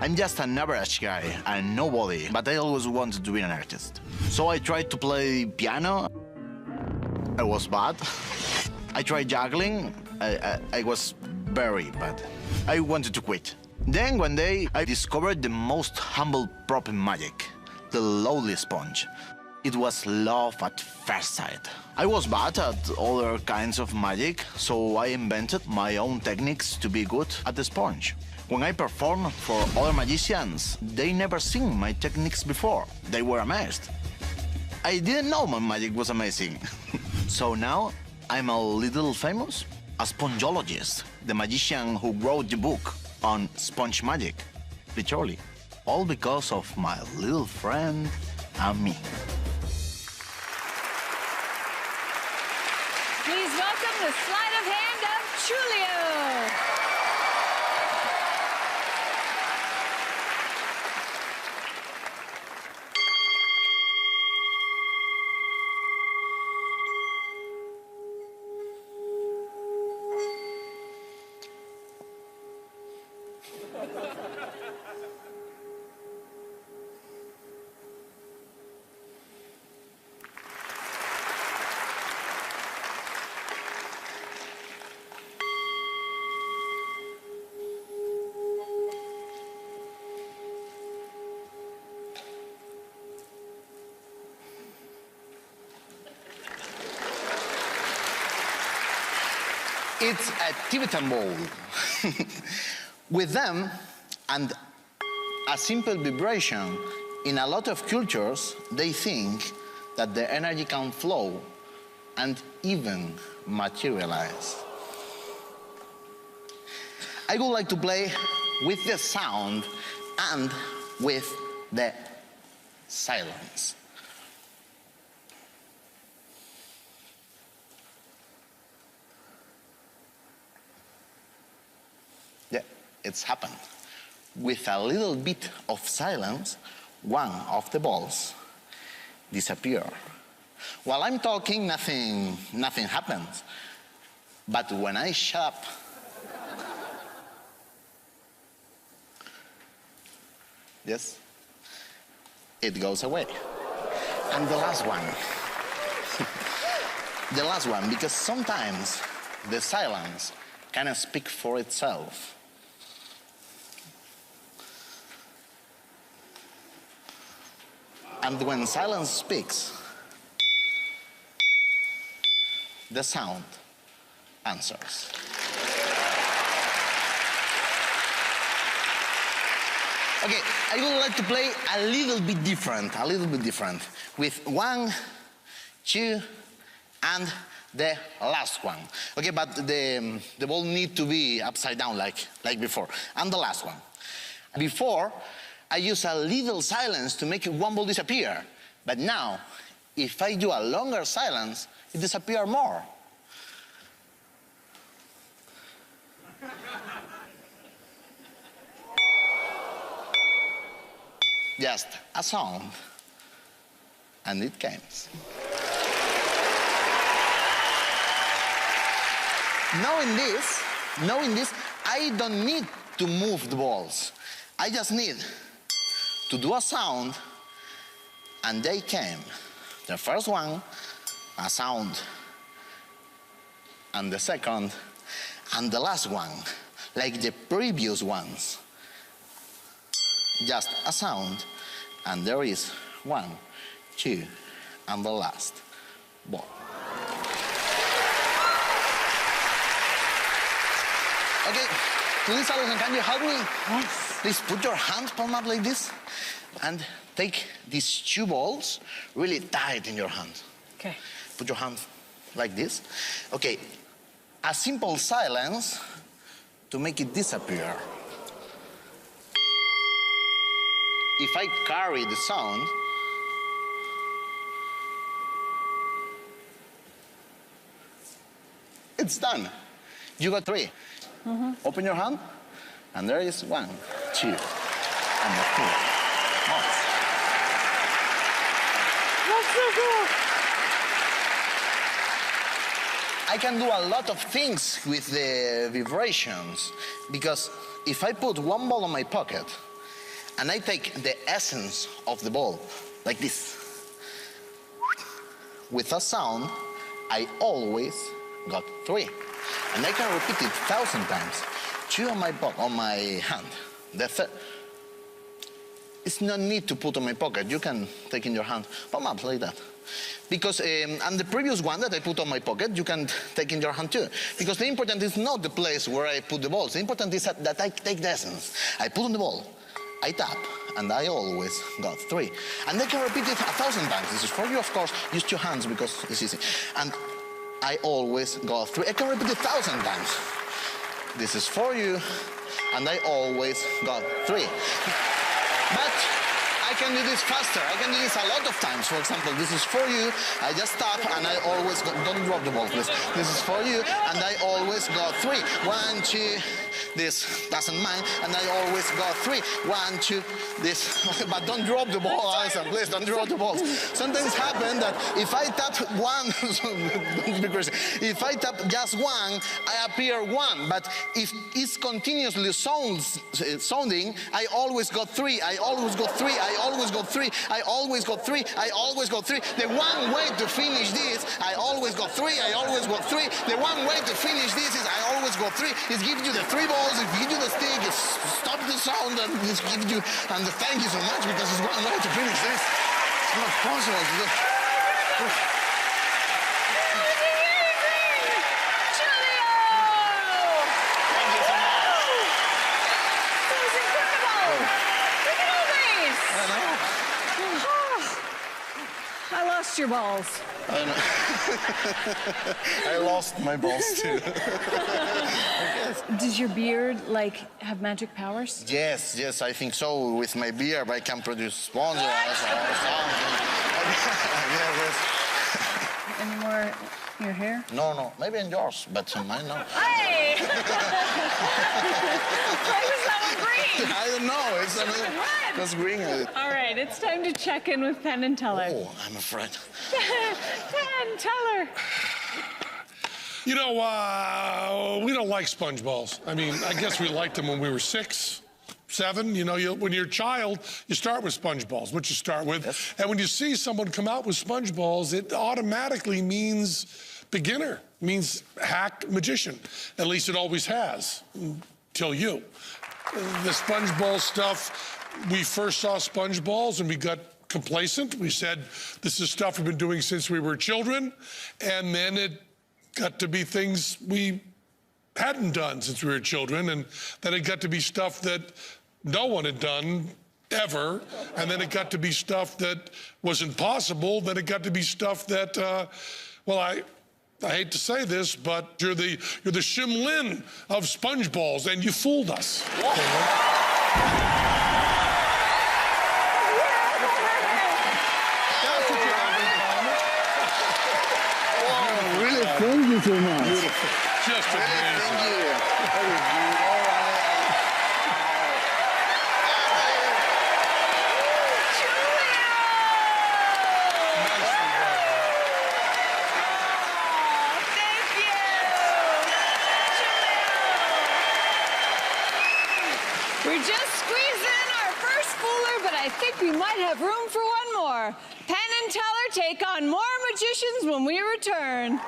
I'm just an average guy and nobody, but I always wanted to be an artist. So I tried to play piano. I was bad. I tried juggling. I was very bad. I wanted to quit. Then one day I discovered the most humble prop in magic, the lowly sponge. It was love at first sight. I was bad at other kinds of magic, so I invented my own techniques to be good at the sponge. When I performed for other magicians, they never seen my techniques before. They were amazed. I didn't know my magic was amazing. So now I'm a little famous, a spongeologist, the magician who wrote the book on sponge magic, literally. All because of my little friend and me. Please welcome the sleight of hand of Xulio. It's a Tibetan bowl. With them, and a simple vibration, in a lot of cultures, they think that the energy can flow and even materialize. I would like to play with the sound and with the silence. Yeah, it's happened. With a little bit of silence, one of the balls disappear. While I'm talking, nothing happens. But when I shut up, yes, it goes away. And the last one, the last one, because sometimes the silence can speak for itself. And when silence speaks, the sound answers. Okay, I would like to play a little bit different, with 1, 2, and the last one. Okay, but the ball need to be upside down like before. And the last one. Before, I use a little silence to make one ball disappear. But now, if I do a longer silence, it disappears more. Just a sound, and it comes. Knowing this, I don't need to move the balls. I just need to do a sound, and they came. The first one, a sound, and the second, and the last one, like the previous ones. Just a sound, and there is 1, 2, and the last ball. Okay, please, Alison, can you help me? Yes. Please put your hand palm up like this, and take these 2 balls really tight in your hand. Okay. Put your hand like this. Okay, a simple silence to make it disappear. If I carry the sound, it's done. You got 3. Open your hand, and there is 1, 2, and the 3. That's so cool. I can do a lot of things with the vibrations, because if I put one ball in my pocket and I take the essence of the ball, like this. With a sound, I always got 3. And I can repeat it 1,000 times. 2 on my hand. It's no need to put on my pocket. You can take in your hand, palm up like that. Because, and the previous one that I put on my pocket, you can take in your hand too. Because the important is not the place where I put the balls. The important is that I take the essence. I put on the ball, I tap, and I always got 3. And I can repeat it 1,000 times. This is for you, of course. Use 2 hands because it's easy. And I always got 3. I can repeat it 1,000 times. This is for you, and I always got 3. But I can do this faster. I can do this a lot of times. For example, this is for you. I just tap, and I always got, don't drop the ball, please. This is for you, and I always got 3. 1, 2. This doesn't mind, and I always got 3. 1, 2, this. But don't drop the ball, Alison, please, don't drop the balls. Sometimes happen that if I tap 1, because if I tap just 1, I appear 1. But if it's continuously sounding, I always got 3. I always got 3. I always got 3. I always got 3. I always got 3. The one way to finish this, I always got 3. I always got 3. The one way to finish this is I always got 3. Is give you the 3 balls. It gives you the stick, it stops the sound, and it gives you, and thank you so much, because it's one way to finish this. It's not possible to do. Thank you so much. That was incredible. Look at all these. I know. I lost your balls. I know. I lost my balls too. Does your beard, like, have magic powers? Yes, yes, I think so. With my beard, I can produce sponsors or something. Any more in your hair? No, maybe in yours, but mine no. Hey! Why was that one green? I don't know. It's that's green. All right, it's time to check in with Penn and Teller. Oh, I'm afraid. Penn, Teller. You know, we don't like sponge balls. I mean, I guess we liked them when we were 6, 7. You know, when you're a child, you start with sponge balls, what you start with. Yes. And when you see someone come out with sponge balls, it automatically means beginner, means hack magician. At least it always has, till you. The sponge ball stuff, we first saw sponge balls and we got complacent. We said, this is stuff we've been doing since we were children. And then it got to be things we hadn't done since we were children, and then it got to be stuff that no one had done ever, and then it got to be stuff that was impossible, then it got to be stuff that, well, I hate to say this, but you're the Shimlin of sponge balls, and you fooled us. Thank you so much. Beautiful. Just amazing. Thank you. We're just squeezing in our first fooler, but I think we might have room for one more. Penn and Teller take on more magicians when we return.